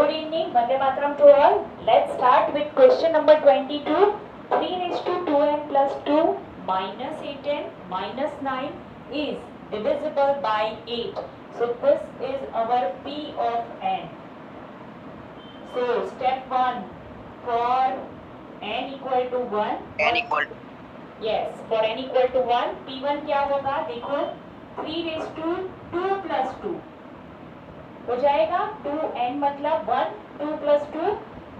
Good evening, Vande Mataram to all. Let's start with question number 22. 3 raised to 2n plus 2 minus 8n minus 9 is divisible by 8. So this is our P of n. So step 1, for n equal to 1. n equal to Yes, for n equal to 1, P1 क्या होगा? देखो 3 raised to 2 plus 2 हो जाएगा 2n मतलब 1, 2 plus 2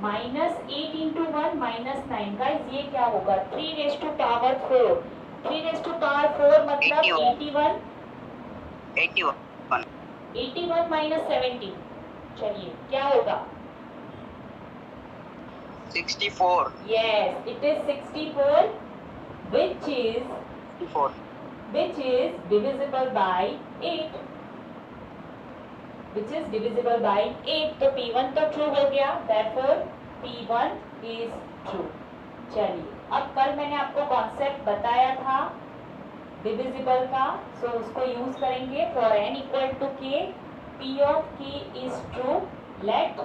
minus 8 into 1 minus 9. Guys ये क्या होगा? 3 raised to power 4. 3 raised to power 4 मतलब 81. 81 minus 17. चलिए क्या होगा? 64. Yes, it is 64, which is 64. divisible by 8. Which is divisible by 8. तो P1 तो true हो गया, therefore P1 is true. चलिए, अब कल मैंने आपको कॉन्सेप्ट बताया था डिविजिबल का, सो उसको यूज करेंगे. For n equal to k, P of k is true. Let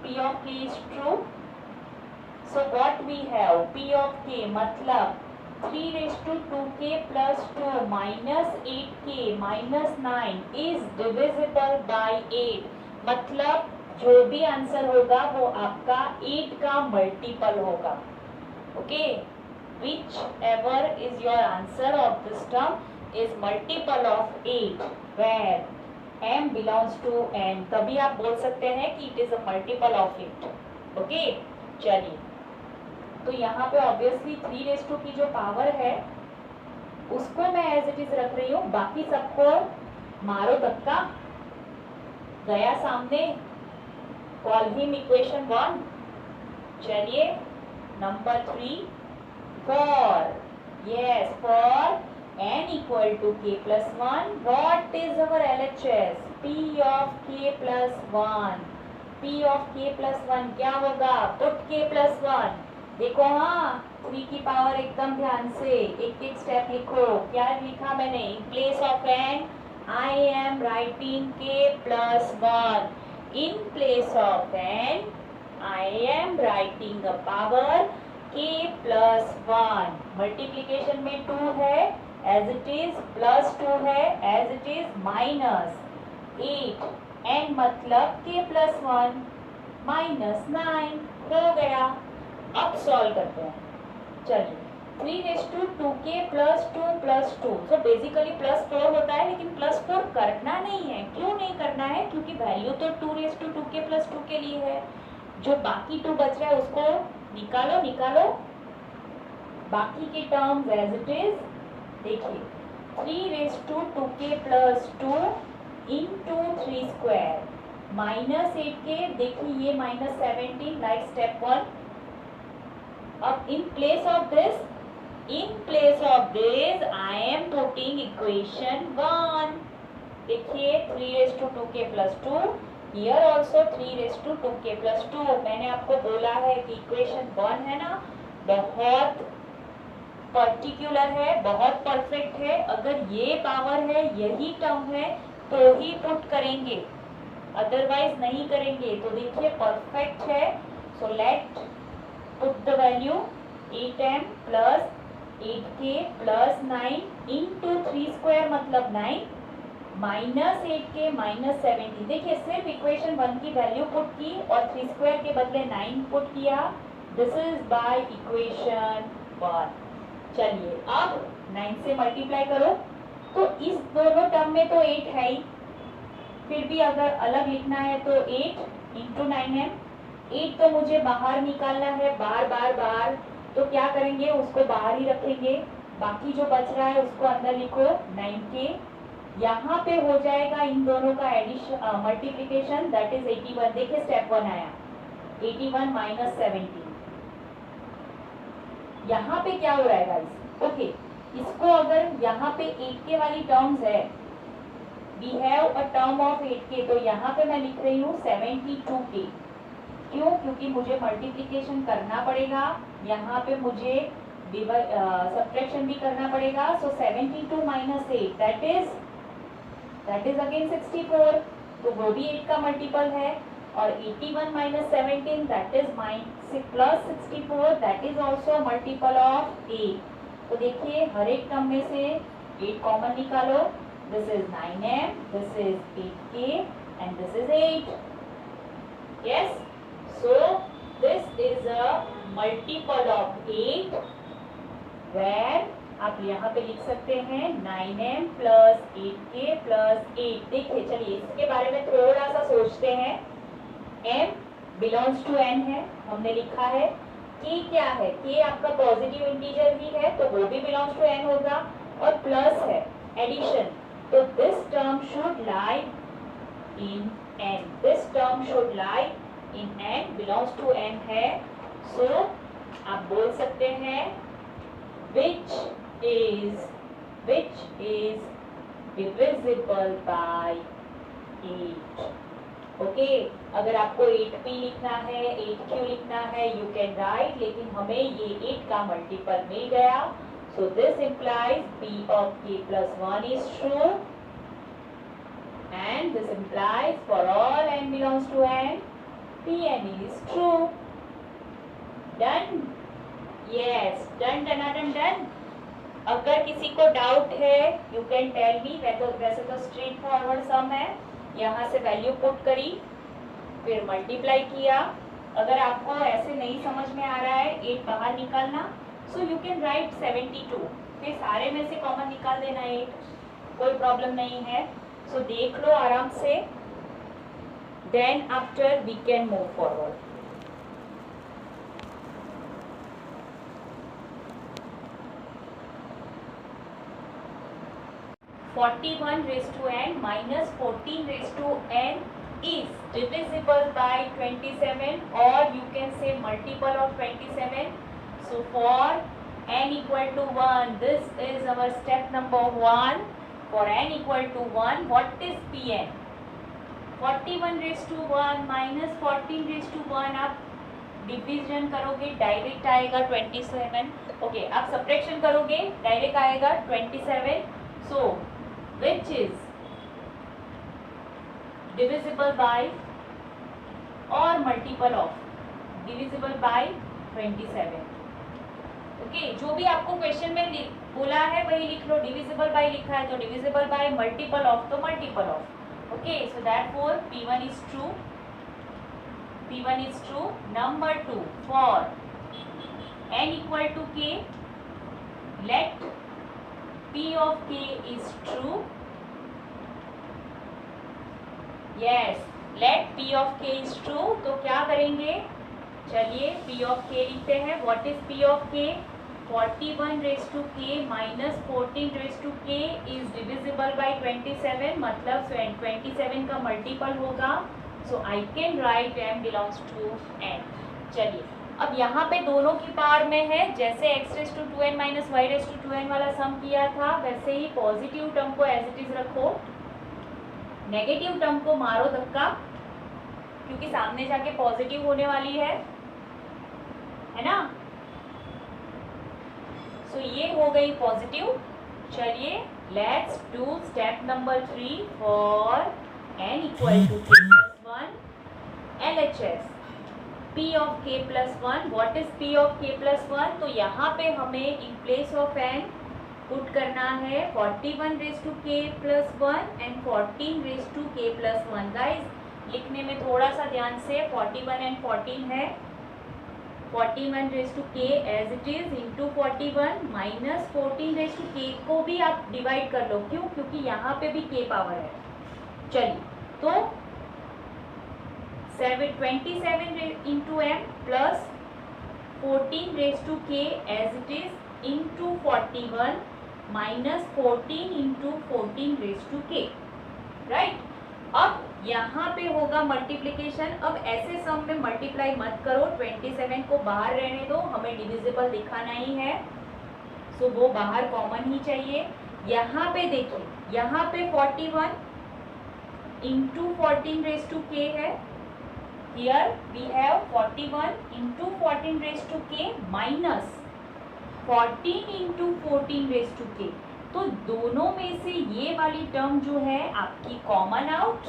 P of k is true. So what we have? P of k मतलब 3 raised to 2k plus 2 minus 8k minus 9 is divisible by 8. मतलब जो भी answer होगा वो आपका 8 का multiple होगा. Okay, whichever is your answer of this term is multiple of 8 where m belongs to n. तभी आप बोल सकते हैं कि it is a multiple of 8. Okay, चलिए, तो यहाँ पे ऑब्वियसली 3 रेज़ टू की जो पावर है उसको मैं एज इट इज रख रही हूँ. बाकी सबको मारो धक्का, गया सामने. Call him equation 1. चलिए, number 3, for for n equal to k plus 1, what is our LHS? P of k plus 1. P of k plus 1 क्या होगा? Put k plus 1. देखो, हाँ, 3 की पावर एकदम ध्यान से एक एक स्टेप लिखो. क्या लिखा मैंने? In place of n I am writing k plus 1. In place of n I am writing a power k plus 1. Multiplication में 2 है एज इट इज, प्लस 2 है as it is, minus 8 n मतलब k plus 1 minus 9 हो गया. अब solve करते हैं. चलिए, 3 raised to 2k plus 2 plus 2. So basically plus 4 होता है, लेकिन प्लस 4 करना नहीं है. क्यों नहीं करना है? क्योंकि वैल्यू तो 2 raised to 2k plus 2 के लिए है. जो बाकी 2 बच रहा है उसको निकालो. बाकी के टर्म्स एज इट इज. देखिए, 3 raised to 2k plus 2 into 3 square minus 8k. देखिए ये minus 17 लाइक स्टेप 1. अब in place of this I am putting equation 1. देखिए 3 raised to 2k plus 2, here also 3 raised to 2k plus 2. मैंने आपको बोला है कि इक्वेशन 1 है ना, बहुत पर्टिकुलर है, बहुत परफेक्ट है. अगर ये पावर है, यही टर्म है, तो ही पुट करेंगे, अदरवाइज नहीं करेंगे. तो देखिए परफेक्ट है. So let put the value 8m plus 8k plus 9 into 3 square मतलब 9 minus 8k minus 17. देखिए सिर्फ इक्वेशन 1 की वैल्यू पुट की और 3 स्क्वायर के बदले 9 पुट किया. This is by equation 1. चलिए, अब 9 से मल्टीप्लाई करो. तो इस दोनों टर्म में तो 8 है ही, फिर भी अगर अलग लिखना है तो 8 into 9m. 8 तो मुझे बाहर निकालना है बार, तो क्या करेंगे? उसको बाहर ही रखेंगे. बाकी जो बच रहा है उसको अंदर लिखो 9k. यहाँ पे हो जाएगा इन दोनों का एडिशन, मल्टीप्लीकेशन, दैट इज 81. देखिए स्टेप 1 आया, 81 माइनस 17. यहाँ पे क्या हो रहा है गाइस? ओके, इसको अगर यहाँ पे 8k वाली टर्म्स है, we have a term of 8k, तो यहाँ पे मैं लिख रही हूँ 72k. क्यों? क्योंकि मुझे मल्टीप्लिकेशन करना पड़ेगा, यहाँ पे मुझे सब्ट्रैक्शन भी करना पड़ेगा. सो 72 माइनस 8 दैट इज अगेन 64. तो वो भी 8 का मल्टीपल है. और 81 minus 17 that is plus 64 that is also a multiple of 8. तो देखिए हर एक टर्म में से 8 कॉमन निकालो. This is 9m, this is 8k and this is 8. Yes, so this is a multiple of 8 where आप यहाँ पे लिख सकते हैं 9m plus 8k plus 8. देखिए चलिए इसके बारे में थोड़ा सा सोचते हैं. m बिलोंग्स टू n है, हमने लिखा है. k क्या है? k आपका पॉजिटिव इंटीजर ही है तो वो भी बिलोंग्स टू n होगा. और प्लस है एडिशन, तो this term should lie in n. This term should lie in n, belongs to n है. सो आप बोल सकते हैं which is divisible by 8. Okay, अगर आपको 8p लिखना है, 8q लिखना है, यू कैन राइट, लेकिन हमें ये 8 का मल्टीपल मिल गया. So this implies p of k plus 1 is true and this implies for all n belongs to n, pn is true. Done? Yes, done. अगर किसी को डाउट है यू कैन टेल मी. वैसे तो स्ट्रेट फॉरवर्ड सम है, यहाँ से value put करी फिर मल्टीप्लाई किया. अगर आपको ऐसे नहीं समझ में आ रहा है 8 बाहर निकालना, सो यू कैन राइट 72, फिर सारे में से कॉमन निकाल देना 8, कोई प्रॉब्लम नहीं है. सो देख लो आराम से, then after we can move forward. (41 raised to n minus 14 raised to n is divisible by 27, or you can say multiple of 27. So for n equal to 1, this is our step number 1. For n equal to 1, what is Pn? 41 raised to 1 minus 14 raised to 1. आप division करोगे direct आएगा 27. Okay, आप subtraction करोगे direct आएगा 27. So which is divisible by or multiple of divisible by 27. Okay, जो भी आपको question में बोला है वही लिख लो. डिविजिबल बाय लिखा है तो डिविजिबल बाय, मल्टीपल ऑफ तो multiple of. Okay, so therefore p1 is true. p1 is true. Number 2, for n equal to k, let p of k is true. Yes, let p of k is true. तो क्या करेंगे? चलिए p of k लिखते हैं. What is p of k? 41 raised to k minus 14 raised to k is divisible by 27. मतलब 27 का multiple होगा. So I can write m belongs to n. चलिए अब यहाँ पे दोनों की पावर में है. जैसे x raised to 2n minus y raised to 2n वाला सम किया था, वैसे ही पॉजिटिव टर्म को एज इट इज रखो, नेगेटिव टर्म को मारो धक्का, क्योंकि सामने जाके पॉजिटिव होने वाली है ना. सो ये हो गई पॉजिटिव. चलिए let's do step number 3 for n equal to k plus 1 LHS. p of k plus 1. What is p of k plus 1? तो यहाँ पे हमें in place of n put करना है 41 raised to k plus 1 and 14 raised to k plus 1. Guys लिखने में थोड़ा सा ध्यान से, 41 and 14 है, 41 raised to k as it is into 41 minus 14 raised to k को भी आप डिवाइड कर लो. क्यों? क्योंकि यहाँ पे भी k पावर है. चलिए तो 27 into m plus 14 raised to k as it is into 41 minus 14 into 14 raised to k. Right, अब यहाँ पे होगा मल्टीप्लिकेशन. अब ऐसे सम में मल्टीप्लाई मत करो, 27 को बाहर रहने दो, हमें डिविजिबल दिखाना ही है. सो वो बाहर कॉमन ही चाहिए. यहाँ पे देखिए, यहाँ पे 41 into 14 raised to k है. Here we have 41 into 14 raised to k minus 14 into 14 raised to k. तो दोनों में से ये वाली टर्म जो है आपकी कॉमन आउट.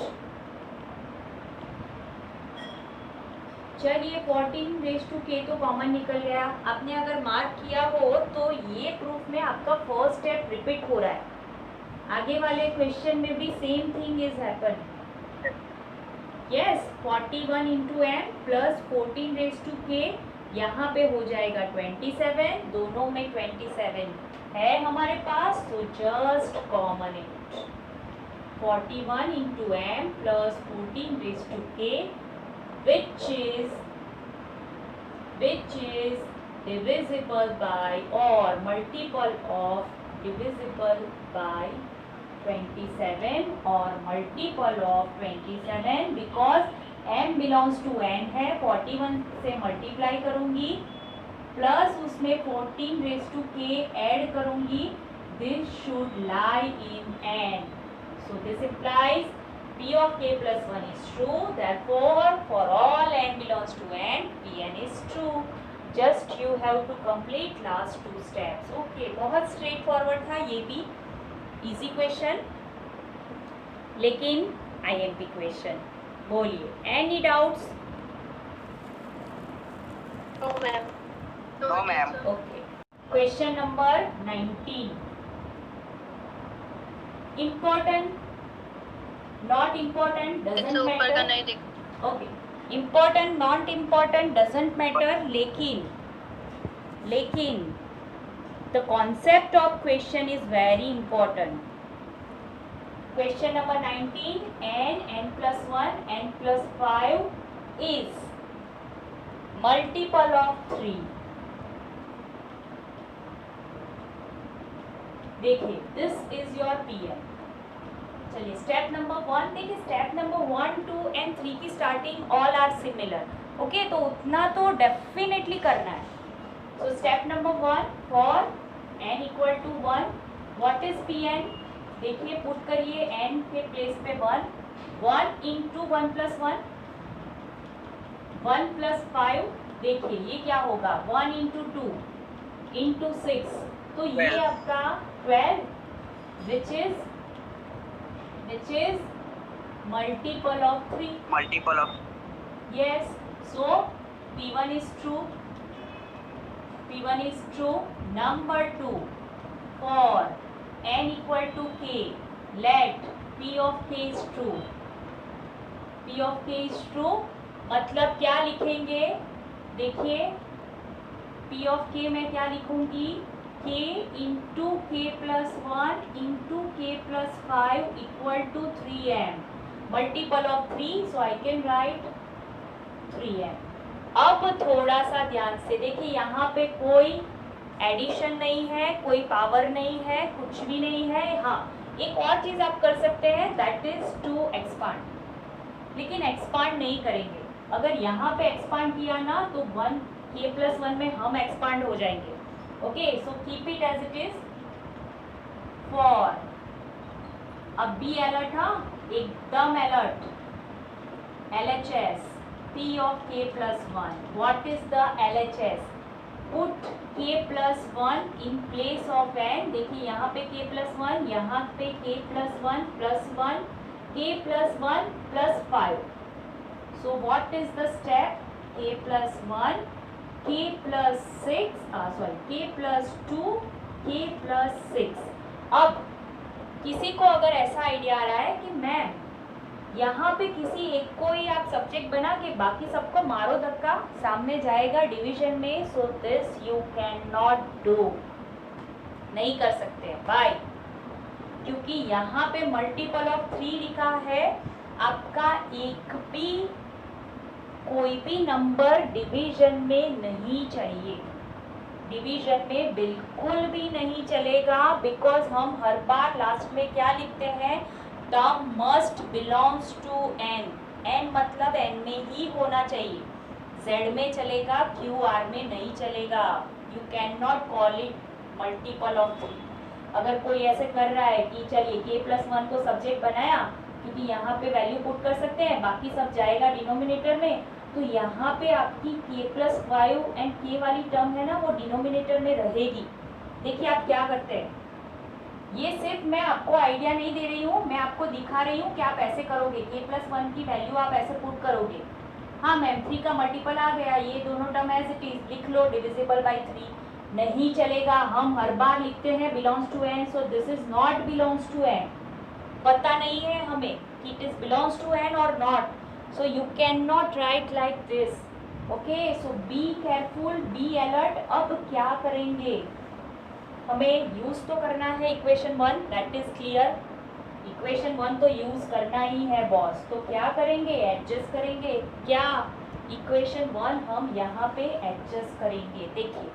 चलिए 14 रेज टू के तो कॉमन निकल गया। आपने अगर मार्क किया हो तो ये प्रूफ में आपका फर्स्ट स्टेप रिपीट हो रहा है। आगे वाले क्वेश्चन में भी same thing is happen. Yes 41 into m plus 14 raise to k, यहाँ पे हो जाएगा 27, दोनों में 27 है हमारे पास, तो just common it. 41 into m plus 14 raise to k which is divisible by or multiple of divisible by 27 or multiple of 27 because m belongs to n है, 41 से मल्टीप्लाई करूंगी प्लस उसमें 14 रेज टू के ऐड करूंगी, this should lie in n, so this implies P of k plus 1 is true, therefore for all n belongs to n, Pn is true. Just you have to complete last two steps. Okay, बहुत straightforward था ये भी, easy question लेकिन IMP question. बोलिए, any doubts? No ma'am. No ma'am. Okay, question number 19। Important, not important, doesn't matter. Okay, important not important doesn't matter, लेकिन the concept of question is very important. Question number 19, n plus 1, n plus 5 is multiple of 3। देखिए, this is your Pn। चलिए step number 1 देखिए, step number 1, 2 and 3 की starting all are similar. Okay, तो उतना तो definitely करना है। So step number 1, for n equal to 1, what is Pn? देखिए पुट करिए n के प्लेस पे 1 इंटू 1 प्लस 1, 1 प्लस 5, देखिए ये क्या होगा, 1 इंटू 2 इंटू 6, तो ये आपका 12 विच is multiple of 3। Multiple of, yes, so P1 is true, P1 is true। Number 2, for n equal to k, let P of k is true, P of k is true, मतलब क्या लिखेंगे, देखिए P of k में क्या लिखूंगी, k into k plus 1 into k plus 5 equal to 3m, multiple of 3, so I can write 3m। अब थोड़ा सा ध्यान से देखिए, यहाँ पे कोई एडिशन नहीं है, कोई पावर नहीं है, कुछ भी नहीं है। हाँ, एक और चीज़ आप कर सकते हैं, दैट इज टू एक्सपांड, लेकिन एक्सपांड नहीं करेंगे। अगर यहाँ पे एक्सपांड किया ना तो 1 k प्लस 1 में हम एक्सपांड हो जाएंगे। Okay, so keep it as it is. For, अब बी अलर्ट, हाँ एकदम alert, LHS P of k plus 1, what is the LHS? Put k plus 1 in place of n, देखिए यहाँ पे k plus 1, यहाँ पे k plus 1 plus 1, k plus 1 plus 5, so what is the step, k plus 1, k plus 6, k plus 2, k plus 6। अब किसी को अगर ऐसा आइडिया आ रहा है कि मैम यहाँ पे किसी एक को ही आप सब्जेक्ट बना के बाकी सबको मारो धक्का, सामने जाएगा डिवीजन में, so this you can not do, नहीं कर सकते। बाय, क्योंकि यहाँ पे मल्टीपल ऑफ 3 लिखा है, आपका एक भी कोई भी नंबर डिवीजन में नहीं चाहिए, डिवीजन में बिल्कुल भी नहीं चलेगा, बिकॉज हम हर बार लास्ट में क्या लिखते हैं, term must belongs to n, n मतलब n में ही होना चाहिए, z में चलेगा, QR में नहीं चलेगा। You can not call it multiple of 3। अगर कोई ऐसे कर रहा है कि चलिए k प्लस 1 को सब्जेक्ट बनाया, क्योंकि यहाँ पे वैल्यू पुट कर सकते हैं, बाकी सब जाएगा डिनोमिनेटर में, तो यहाँ पे आपकी k प्लस 5 एंड k वाली टर्म है ना, वो डिनोमिनेटर में रहेगी। देखिए आप क्या करते हैं, ये सिर्फ मैं आपको आइडिया नहीं दे रही हूँ, मैं आपको दिखा रही हूँ कि आप ऐसे करोगे, k प्लस 1 की वैल्यू आप ऐसे पुट करोगे, हाँ मैम 3 का मल्टीपल आ गया, ये दोनों टर्म एज इट इज लिख लो, डिविजिबल बाई 3 नहीं चलेगा, हम हर बार लिखते हैं belongs to n, so this is not belongs to n. पता नहीं है हमें कि it is belongs to n और not, so you can not write like this. Okay, so be careful, be alert. अब क्या करेंगे, हमें यूज तो करना है equation 1, that is clear. Equation 1 तो यूज करना ही है बॉस, तो क्या करेंगे, एडजस्ट करेंगे। क्या, इक्वेशन 1 हम यहाँ पे एडजस्ट करेंगे। देखिए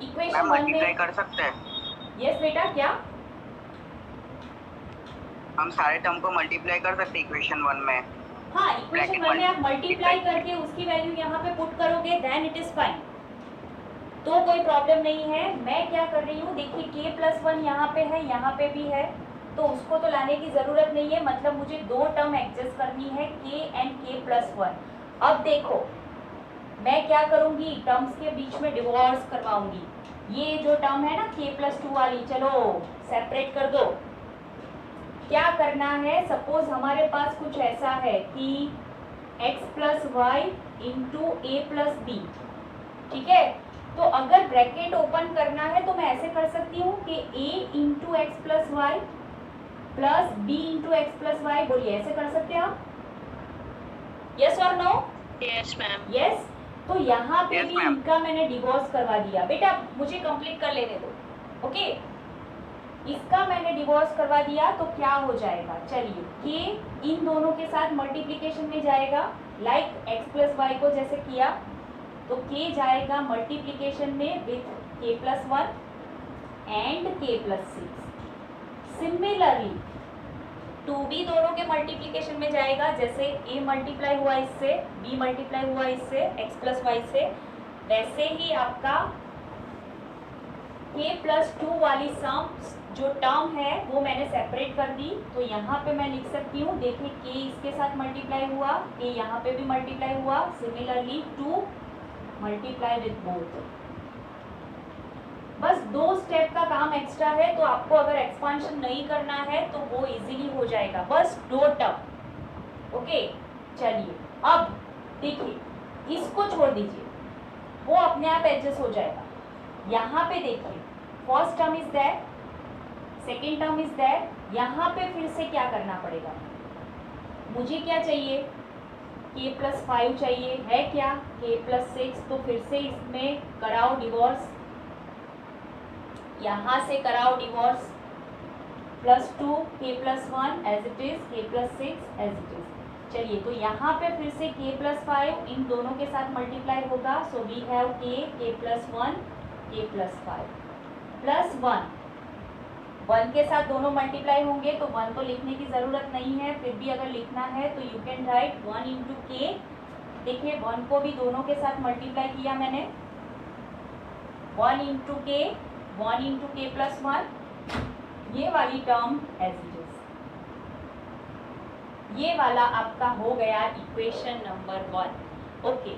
इक्वेशन 1 मल्टीप्लाई में, कर सकते हैं, यस बेटा, क्या हम सारे टर्म को मल्टीप्लाई कर सकते हैं इक्वेशन 1 में। हाँ, इक्वेशन 1 में आप मल्टीप्लाई करके उसकी वैल्यू यहाँ पे पुट करोगे, देन इट इज फाइन, तो कोई प्रॉब्लम नहीं है। मैं क्या कर रही हूँ, देखिए k+1 यहाँ पे है, यहाँ पे भी है, तो उसको तो लाने की ज़रूरत नहीं है, मतलब मुझे दो टर्म एडजस्ट करनी है, k एंड k+1। अब देखो मैं क्या करूँगी, टर्म्स के बीच में डिवोर्स करवाऊंगी। ये जो टर्म है ना k+2 वाली, चलो सेपरेट कर दो। क्या करना है, सपोज हमारे पास कुछ ऐसा है कि x+y इंटू a+b, ठीक है। तो अगर ब्रैकेट ओपन करना है तो मैं ऐसे कर सकती हूँ कि a into x plus y plus b into x plus y, बोलिए ऐसे कर सकते हैं आप, यस और नो? Yes ma'am. यस, तो यहाँ पे Yes, भी ma'am. इनका मैंने डिवोर्स करवा दिया। बेटा मुझे कंप्लीट कर लेने दो, ओके। इसका मैंने डिवोर्स करवा दिया तो क्या हो जाएगा, चलिए k इन दोनों के साथ मल्टीप्लिकेशन में जाएगा, लाइक एक्स प्लस वाई को जैसे किया, तो k जाएगा मल्टीप्लिकेशन में with k+1 and k+6। Similarly 2b दोनों के मल्टीप्लिकेशन में जाएगा, जैसे a मल्टीप्लाई हुआ इससे, b मल्टीप्लाई हुआ इससे x+y से, वैसे ही आपका k+2 वाली सम जो टर्म है वो मैंने सेपरेट कर दी। तो यहाँ पे मैं लिख सकती हूँ, देखिए k इसके साथ मल्टीप्लाई हुआ, k यहाँ पे भी मल्टीप्लाई हुआ, सिमिलरली 2 मल्टीप्लाई विथ बोथ। बस 2 स्टेप का काम एक्स्ट्रा है, तो आपको अगर एक्सपांशन नहीं करना है तो वो इजीली हो जाएगा, बस 2 टर्म। ओके चलिए, अब देखिए इसको छोड़ दीजिए, वो अपने आप एडजस्ट हो जाएगा। यहाँ पे देखिए first term is that, second term is that, यहाँ पे फिर से क्या करना पड़ेगा, मुझे क्या चाहिए, k+5 चाहिए, है क्या k+6, तो फिर से इसमें कराओ डिवोर्स, यहाँ से कराओ divorce, +2 k+1 as it is, k+6 as it is. चलिए तो यहाँ पे फिर से k+5 इन दोनों के साथ मल्टीप्लाई होगा, सो वी हैव k+1 k+5 +1, 1 के साथ दोनों मल्टीप्लाई होंगे तो 1 तो लिखने की ज़रूरत नहीं है, फिर भी अगर लिखना है तो you can write 1 into k। देखिए 1 को भी दोनों के साथ मल्टीप्लाई किया मैंने, 1 इंटू k, 1 इंटू k+1, ये वाली टर्म एज इट इज, ये वाला आपका हो गया इक्वेशन नंबर 1। ओके,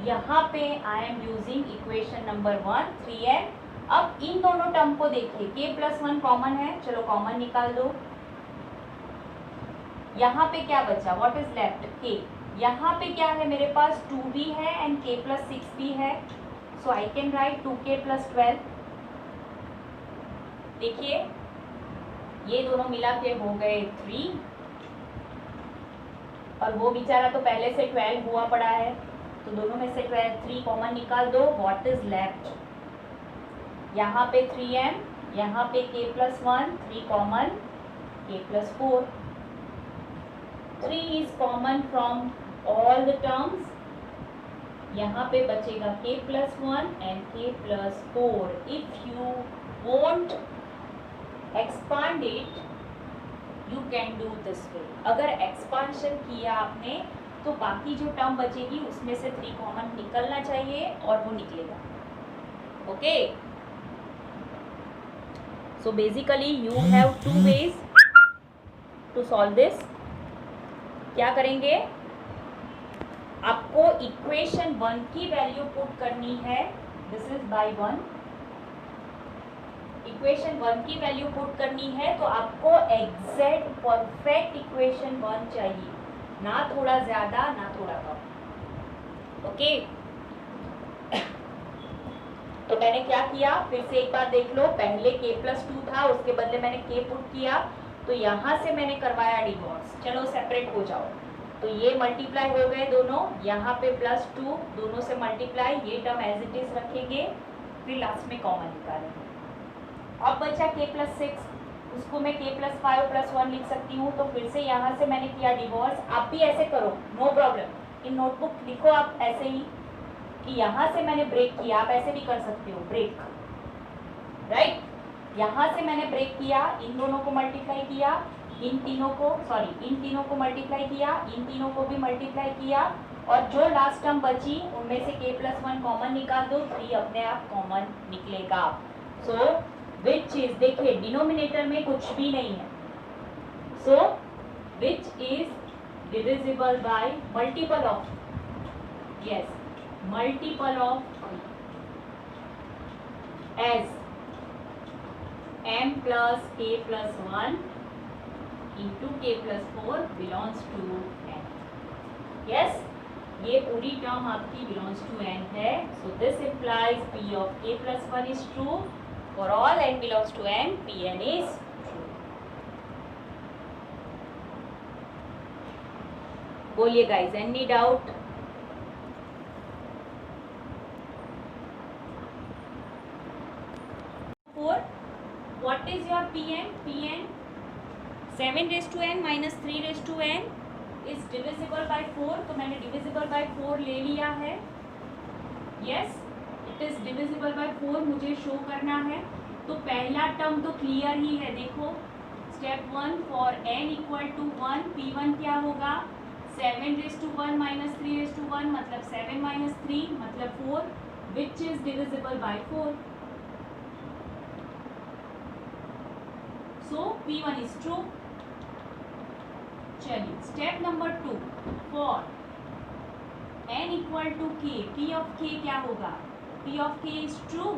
यहाँ पे I am using equation number 1 3n। अब इन दोनों टर्म को देखिए, k+1 कॉमन है, चलो कॉमन निकाल दो। यहाँ पे क्या बचा, व्हाट इज लेफ्ट, k। यहाँ पे क्या है मेरे पास, 2b है एंड k+6 भी है, सो आई कैन राइट 2k+12। देखिए ये दोनों मिला के हो गए 3, और वो बेचारा तो पहले से 12 हुआ पड़ा है, तो दोनों में से 3 कॉमन निकाल दो, व्हाट इज लेफ्ट, यहाँ पे 3m, यहाँ पे k+1, 3 common, k+4, 3 is common from all the terms, यहाँ पे बचेगा k+1 and k+4। If you want expand it you can do this way. अगर एक्सपांशन किया आपने तो बाकी जो टर्म बचेगी उसमें से 3 कॉमन निकलना चाहिए और वो निकलेगा। Okay, so basically you have 2 ways to solve this. क्या करेंगे, आपको इक्वेशन 1 की वैल्यू पुट करनी है, दिस इज बाय 1, इक्वेशन 1 की वैल्यू पुट करनी है, तो आपको एग्जैक्ट परफेक्ट इक्वेशन 1 चाहिए। ना थोड़ा ज़्यादा ना थोड़ा कम। ओके, तो मैंने क्या किया, फिर से एक बार देख लो, पहले k+2 था, उसके बदले मैंने k पुट किया, तो यहाँ से मैंने करवाया डिवोर्स। चलो सेपरेट हो जाओ, तो ये मल्टीप्लाई हो गए दोनों, यहाँ पे +2 दोनों से मल्टीप्लाई, ये टर्म एज इट इज रखेंगे, फिर लास्ट में कॉमन निकालेंगे। अब बचा k+6, उसको मैं k+5+1 लिख सकती हूँ, तो फिर से यहाँ से मैंने किया डिवोर्स। आप भी ऐसे करो, नो प्रॉब्लम, इन नोटबुक लिखो आप ऐसे ही कि यहाँ से मैंने ब्रेक किया, आप ऐसे भी कर सकते हो, ब्रेक, राइट। यहाँ से मैंने ब्रेक किया, इन दोनों को मल्टीप्लाई किया, इन तीनों को मल्टीप्लाई किया, इन तीनों को भी मल्टीप्लाई किया, और जो लास्ट टर्म बची उनमें से k+1 कॉमन निकाल दो, 3 अपने आप कॉमन निकलेगा। सो विच इज, देखिए डिनोमिनेटर में कुछ भी नहीं है, so which is divisible by multiple of, yes, multiple of as m plus k plus 1 into k plus 4 belongs to n. Yes, ये पूरी टर्म आपकी belongs to n है. So this implies p of k plus 1 is true. For all n belongs to n, Pn is true. बोलिए guys, any doubt? What is your Pn? Pn 7 raised to n minus 3 raised to n is divisible by 4. तो मैंने divisible by 4 ले लिया है. Yes, it is divisible by 4 मुझे show करना है. तो पहला टर्म तो क्लियर ही है, देखो step 1 for n equal to 1, P1 क्या होगा, 7 raised to 1 minus 3 raised to 1 मतलब 7 minus 3 मतलब 4, which is divisible by 4. So P1 is true. चलिए step number 2 for n equal to k, P of k क्या होगा, P of k is true,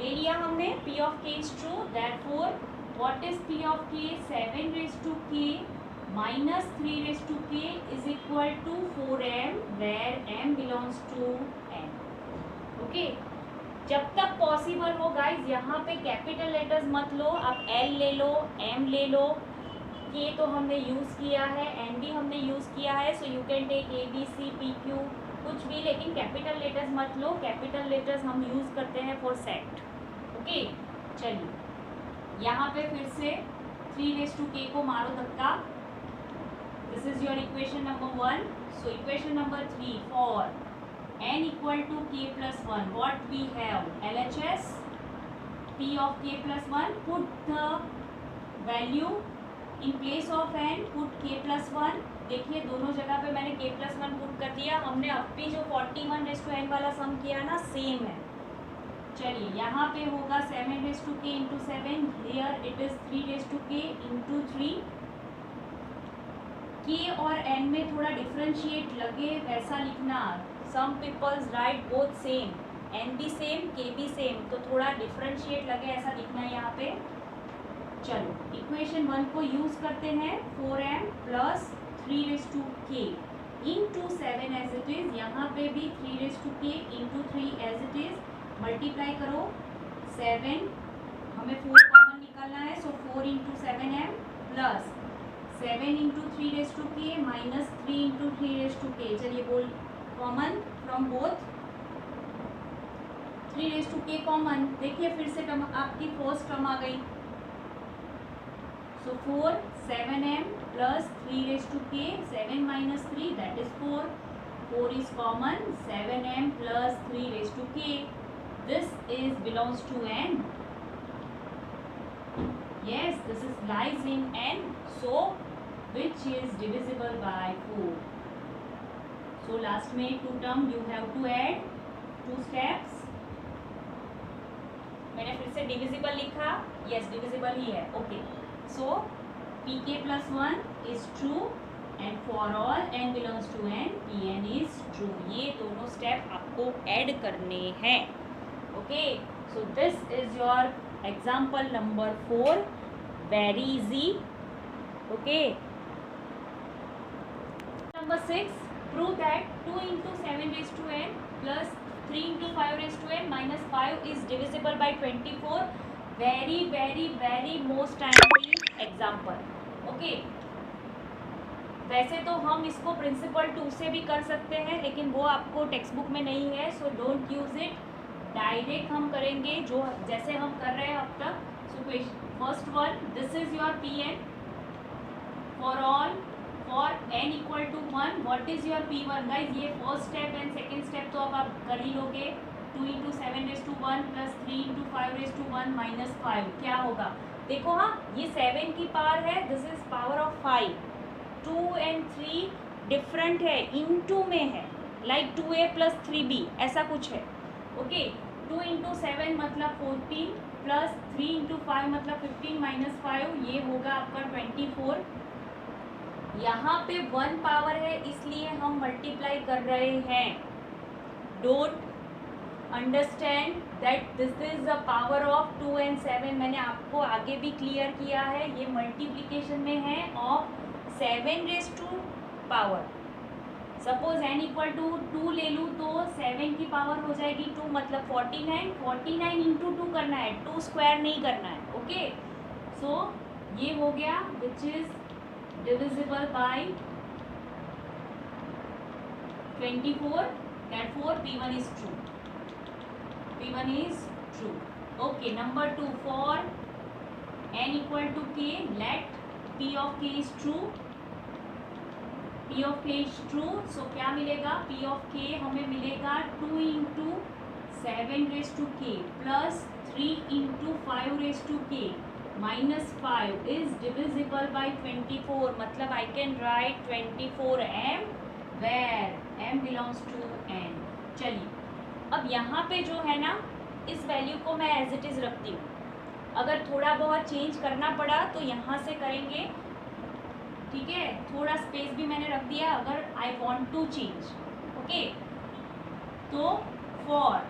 ले लिया हमने, P of k is true, therefore what is P of k, 7 raised to k minus 3 raised to k is equal to 4m where m belongs to n. Okay, जब तक possible हो guys यहाँ पे capital letters मत लो, आप L ले लो, M ले लो, K तो हमने यूज़ किया है, N भी हमने यूज़ किया है, so you can take A B C P Q कुछ भी, लेकिन कैपिटल लेटर्स मत लो, कैपिटल लेटर्स हम यूज़ करते हैं फॉर सेट. ओके, चलिए यहाँ पे फिर से 3 raised to k को मारो धक्का, this is your equation number 1. So equation number 3 for n equal to k plus 1, what we have, LHS, P of k plus 1, put the value in place of n, put k plus 1. देखिए दोनों जगह पे मैंने k plus 1 put कर दिया, हमने अब भी जो 41 raised to n वाला सम किया ना, सेम है. चलिए यहाँ पे होगा 7 raised to k into 7, here it is 3 raised to k into 3. k और n में थोड़ा डिफ्रेंशिएट लगे वैसा लिखना, some people's write both same, n भी सेम k भी सेम, तो थोड़ा डिफरेंशिएट लगे ऐसा लिखना है यहाँ पे. चलो इक्वेशन 1 को यूज करते हैं, 4m plus 3 raised to k into 7 as it is, यहाँ पे भी 3 raised to k into 3 as it is, multiply करो 7, हमें 4 कॉमन निकालना है, so 4 into 7m plus 7 into 3 raised to k minus 3 into 3 raised to k. चलिए बोल common from both, 3 raised to k common, देखिए फिर से टर्म आपकी फर्स्ट टर्म आ गई, सो 4 7m plus 3 raised to k, 7 minus 3 that is 4, 4 is common, 7m plus 3 raised to k, this is belongs to n, yes this is lies in n, so which is divisible by 4. So last में 2 term you have to add 2 steps. मैंने फिर से divisible लिखा, yes divisible ही है, okay. So pk plus 1 is true and for all n belongs to n, pn is true. ये दोनों step आपको add करने हैं, okay. So this is your example number 4, very easy, okay. Number 6, prove that 2 into 7 raised to n plus 3 into 5 raised to n minus 5 is divisible by 24. very most timely example. Okay, वैसे तो हम इसको principal 2 से भी कर सकते हैं, लेकिन वो आपको टेक्स्ट बुक में नहीं है, so don't use it. Direct हम करेंगे जो जैसे हम कर रहे हैं अब तक. So first one, this is your p n for all for n equal to 1. What is your p1 guys? ये first step and second step तो अब आप कर ही लोगे. 2 into 7 raise to 1 plus 3 into 5 raise to 1 minus 5 क्या होगा? देखो, हाँ, ये 7 की पावर है, this is power of 5. 2 and 3 different है, इनटू में है, लाइक 2a प्लस 3b ऐसा कुछ है. ओके, 2 इंटू 7 मतलब 14 प्लस 3 इंटू 5 मतलब 15 माइनस 5 ये होगा आपका 24. यहाँ पे 1 पावर है इसलिए हम मल्टीप्लाई कर रहे हैं. Don't understand that this is the power of 2 and 7. मैंने आपको आगे भी क्लियर किया है, ये मल्टीप्लीकेशन में है of 7 raise to power. Suppose n equal to 2 ले लूँ तो 7 की पावर हो जाएगी 2 मतलब 49. 49 इंटू 2 करना है, 2 स्क्वायर नहीं करना है. ओके, सो ये हो गया which is divisible by 24. Therefore p1 is true. p1 is true. Okay, number 2, for n equal to k, let p of k is true. p of k is true. So क्या मिलेगा? p of k हमें मिलेगा 2 into 7 raised to k plus 3 into 5 raised to k minus 5 is divisible by 24. मतलब I can write 24m where m belongs to n. चलिए, अब यहाँ पे जो है ना, इस वैल्यू को मैं एज इट इज़ रखती हूँ. अगर थोड़ा बहुत चेंज करना पड़ा तो यहाँ से करेंगे. ठीक है, थोड़ा स्पेस भी मैंने रख दिया अगर I want to change. Okay, तो for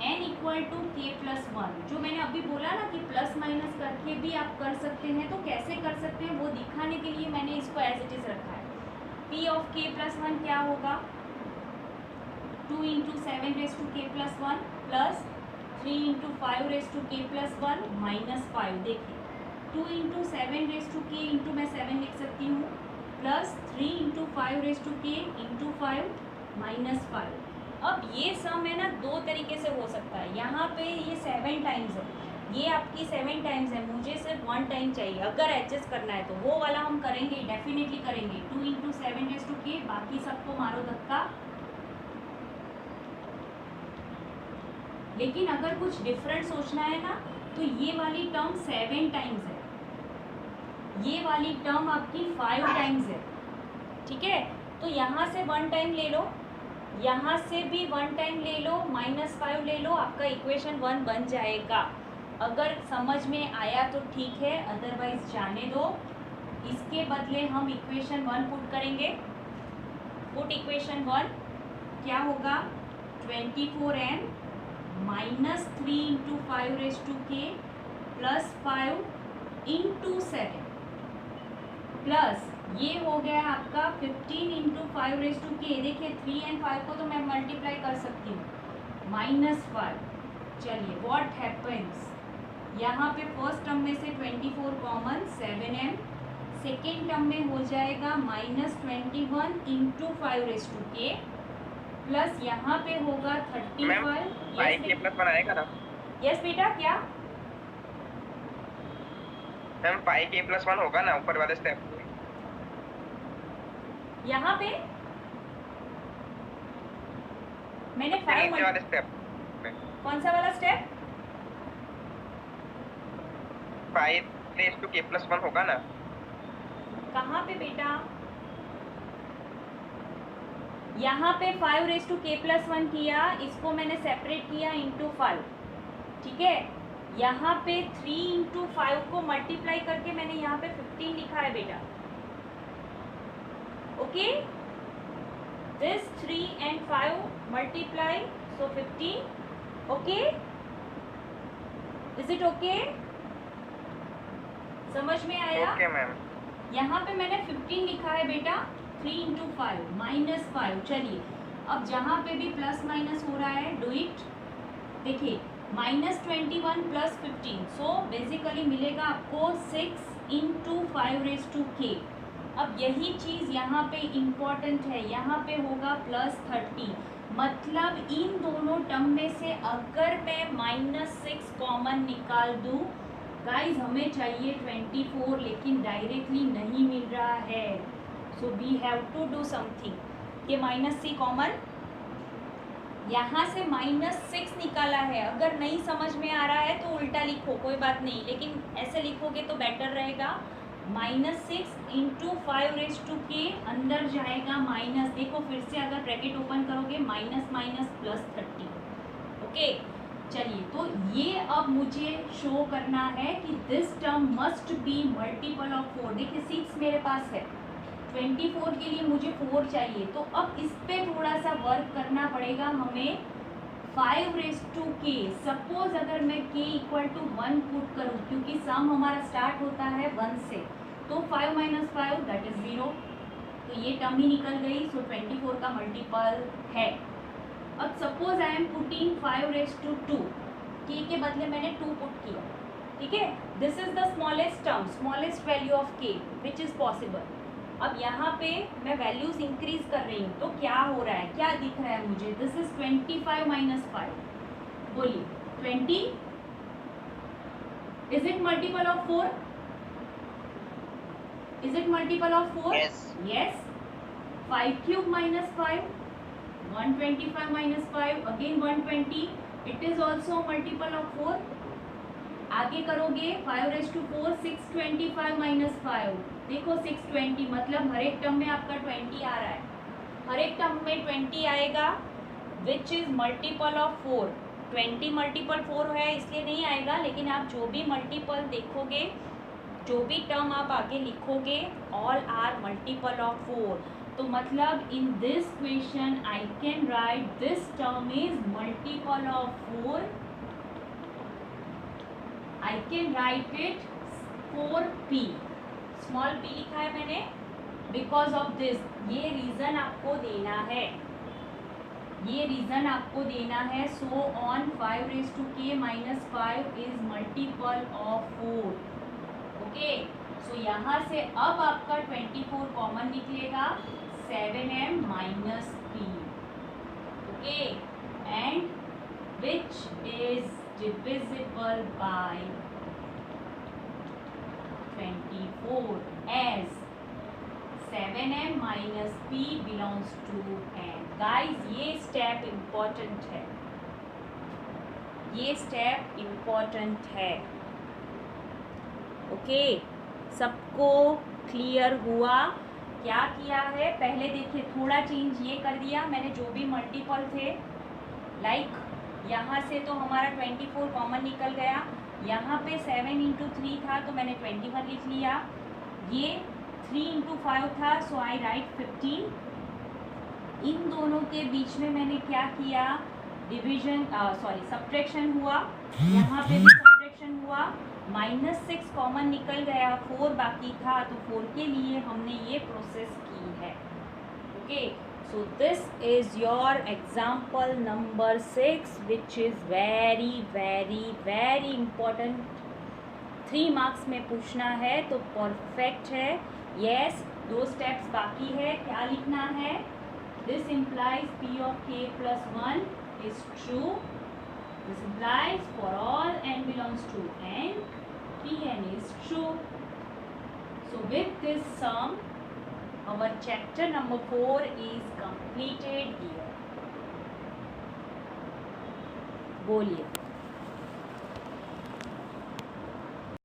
n equal to k plus 1, जो मैंने अभी बोला ना कि प्लस माइनस करके भी आप कर सकते हैं, तो कैसे कर सकते हैं वो दिखाने के लिए मैंने इसको एज इट इज़ रखा है. p ऑफ k प्लस 1 क्या होगा? 2 into 7 raise to k plus 1 plus 3 into 5 raise to k plus 1 minus 5. देखिए, 2 into 7 raise to k into मैं 7 लिख सकती हूँ plus 3 into 5 raise to k into 5 minus 5. अब ये सम है ना, दो तरीके से हो सकता है. यहाँ पे ये 7 टाइम्स है, ये आपकी 7 टाइम्स है, मुझे सिर्फ 1 टाइम चाहिए. अगर एडजस्ट करना है तो वो वाला हम करेंगे, डेफिनेटली करेंगे. 2 इंटू 7 रेज टू के, बाकी सबको मारो धक्का. लेकिन अगर कुछ डिफरेंट सोचना है ना, तो ये वाली टर्म 7 टाइम्स है, ये वाली टर्म आपकी 5 टाइम्स है. ठीक है, तो यहाँ से 1 टाइम ले लो, यहाँ से भी 1 टाइम ले लो, -5 ले लो, आपका इक्वेशन 1 बन जाएगा. अगर समझ में आया तो ठीक है, अदरवाइज जाने दो. इसके बदले हम इक्वेशन 1 पुट करेंगे. पुट इक्वेशन 1 क्या होगा? 24m minus 3 into 5 raise to k plus 5 into 7 plus ये हो गया आपका 15 इंटू 5 रेज टू के. देखिए 3 and 5 को तो मैं मल्टीप्लाई कर सकती हूँ, माइनस 5. चलिए, व्हाट हैपन्स, यहाँ पे फर्स्ट टर्म में से 24 कॉमन, 7m. सेकेंड टर्म में हो जाएगा माइनस 21 इंटू 5 रेज टू के प्लस यहाँ पे होगा 35. के प्लस 1 आएगा ना? यस बेटा, क्या मैम 5k प्लस 1 होगा ना ऊपर वाले स्टेप? यहाँ पे मैंने 5 वाले स्टेप. कौन सा वाला step? 5 raise to k plus 1 होगा ना? कहाँ पे बेटा? यहाँ पे 5 रेज टू k प्लस 1 किया, इसको मैंने सेपरेट किया इंटू 5. ठीक है, यहाँ पे 3 इंटू 5 को मल्टीप्लाई करके मैंने यहाँ पे 15 लिखा है बेटा. Okay, this 3 and 5 multiply, so 15. Okay, is it okay? समझ में आया? Okay ma'am. यहाँ पे मैंने 15 लिखा है बेटा, 3 इंटू 5 -5। चलिए अब जहाँ पे भी प्लस माइनस हो रहा है डू इट। देखिए -21 + 15, सो बेसिकली मिलेगा आपको 6 इंटू 5⁻k। अब यही चीज़ यहाँ पे इम्पॉर्टेंट है, यहाँ पे होगा +30। मतलब इन दोनों टर्म में से अगर मैं -6 कॉमन निकाल दूँ गाइज, हमें चाहिए 24, लेकिन डायरेक्टली नहीं मिल रहा है। So we have to do something. ये -c कॉमन, यहाँ से -6 निकाला है। अगर नहीं समझ में आ रहा है तो उल्टा लिखो, कोई बात नहीं, लेकिन ऐसे लिखोगे तो बेटर रहेगा। -6 इंटू 5⁻k, अंदर जाएगा माइनस, देखो फिर से अगर ब्रैकेट ओपन करोगे -−+30। ओके चलिए, तो ये अब मुझे शो करना है कि this term must be multiple of 4। देखिए 6 मेरे पास है, 24 के लिए मुझे 4 चाहिए, तो अब इस पे थोड़ा सा वर्क करना पड़ेगा हमें। 5⁻k, सपोज अगर मैं k = 1 पुट करूँ, क्योंकि सम हमारा स्टार्ट होता है 1 से, तो 5 - 5 दैट इज 0, तो ये टर्म ही निकल गई। सो 24 का मल्टीपल है। अब suppose I am putting 5⁻2, k के बदले मैंने 2 पुट किया, ठीक है। This is the smallest term, smallest value of k which is possible. अब यहाँ पे मैं वैल्यूज इंक्रीज कर रही हूँ, तो क्या हो रहा है, क्या दिख रहा है मुझे? This is 25 - 5। बोलिए 20 is it multiple of 4? Is it multiple of 4? Yes. 5³ - 5, 125 - 5, again 120, it is also multiple of 4। आगे करोगे 5⁻4, 625 - 5, देखो 620, मतलब हर एक टर्म में आपका 20 आ रहा है, हर एक टर्म में 20 आएगा, which is multiple of 4। 20 multiple 4 है इसलिए नहीं आएगा, लेकिन आप जो भी मल्टीपल देखोगे, जो भी टर्म आप आगे लिखोगे, ऑल आर मल्टीपल ऑफ 4। तो मतलब in this question I can write this term is multiple of 4। I can write it 4p, small p लिखा है मैंने, बिकॉज ऑफ दिस। ये रीजन आपको देना है, ये रीजन आपको देना है। So on 5⁻k - 5 is multiple of 4। Okay, so यहाँ से अब आपका 24 कॉमन निकलेगा, 7m - p। Okay, and which is divisible by 24 as 7m - p belongs to n। Guys, ये स्टेप इम्पोर्टेंट है, ये स्टेप इम्पोर्टेंट है। ओके, सबको क्लियर हुआ? क्या किया है पहले देखिए, थोड़ा चेंज ये कर दिया मैंने, जो भी मल्टीपल थे, लाइक यहाँ से तो हमारा 24 कॉमन निकल गया, यहाँ पे 7 × 3 था तो मैंने 21 लिख लिया, ये 3 × 5 था, सो आई राइट 15। इन दोनों के बीच में मैंने क्या किया, डिवीजन सब्ट्रैक्शन हुआ, यहाँ पे भी सब्ट्रैक्शन हुआ, -6 कॉमन निकल गया, 4 बाकी था, तो 4 के लिए हमने ये प्रोसेस की है। Okay, so this is your example number 6, which is very important। 3 marks में पूछना है तो परफेक्ट है। yes, 2 स्टेप्स बाकी है, क्या लिखना है? this implies p of k plus 1 is true, this implies for all n belongs to n, pn is true। so with this sum our chapter number 4 is completed here। बोलिए।